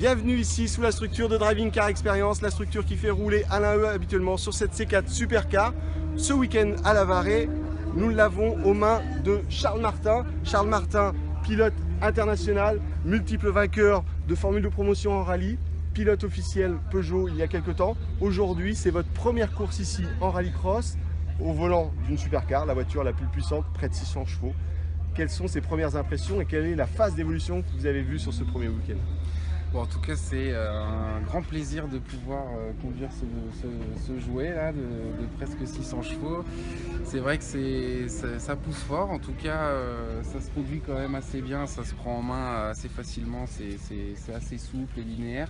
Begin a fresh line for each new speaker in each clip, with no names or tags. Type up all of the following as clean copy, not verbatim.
Bienvenue ici sous la structure de Driving Car Experience, la structure qui fait rouler Alain Heu habituellement sur cette C4 Supercar. Ce week-end à La Varrée, nous l'avons aux mains de Charles Martin. Charles Martin, pilote international, multiple vainqueur de Formule de promotion en rallye, pilote officiel Peugeot il y a quelques temps. Aujourd'hui, c'est votre première course ici en rallycross, au volant d'une Supercar, la voiture la plus puissante, près de 600 chevaux. Quelles sont ces premières impressions et quelle est la phase d'évolution que vous avez vue sur ce premier week-end?
Bon, en tout cas, c'est un grand plaisir de pouvoir conduire ce jouet-là de presque 600 chevaux. C'est vrai que ça pousse fort, en tout cas, ça se conduit quand même assez bien, ça se prend en main assez facilement, c'est assez souple et linéaire.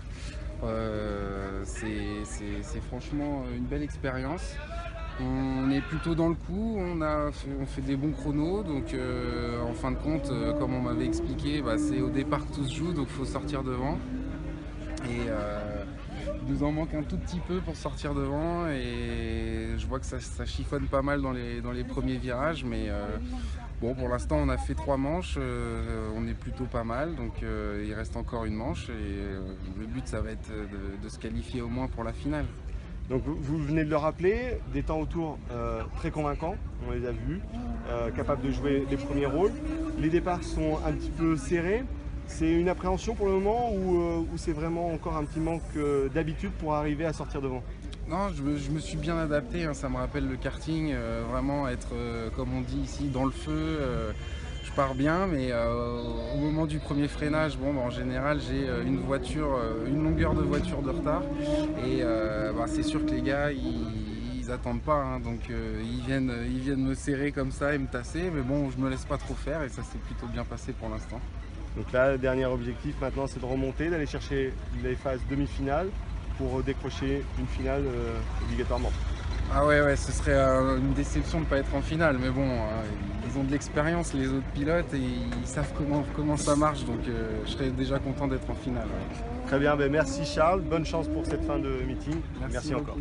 C'est franchement une belle expérience. On est plutôt dans le coup, on fait des bons chronos, donc en fin de compte, comme on m'avait expliqué, c'est au départ que tout se joue, donc il faut sortir devant. Et il nous en manque un tout petit peu pour sortir devant, et je vois que ça chiffonne pas mal dans les premiers virages, mais bon, pour l'instant on a fait 3 manches, on est plutôt pas mal, donc il reste encore une manche, et le but ça va être de se qualifier au moins pour la finale.
Donc vous venez de le rappeler, des temps autour très convaincants, on les a vus, capables de jouer les premiers rôles. Les départs sont un petit peu serrés. C'est une appréhension pour le moment ou c'est vraiment encore un petit manque d'habitude pour arriver à sortir devant?
Non, je me suis bien adapté, hein, ça me rappelle le karting, vraiment être, comme on dit ici, dans le feu. Je pars bien, mais au moment du premier freinage, bon, en général, j'ai une longueur de voiture de retard. Et c'est sûr que les gars, ils attendent pas, hein, donc ils viennent me serrer comme ça et me tasser. Mais bon, je me laisse pas trop faire et ça s'est plutôt bien passé pour l'instant.
Donc là, le dernier objectif maintenant, c'est de remonter, d'aller chercher les phases demi-finales pour décrocher une finale obligatoirement.
Ah ouais, ce serait une déception de ne pas être en finale, mais bon, ils ont de l'expérience, les autres pilotes, et ils savent comment ça marche, donc je serais déjà content d'être en finale.
Très bien, merci Charles, bonne chance pour cette fin de meeting. Merci encore.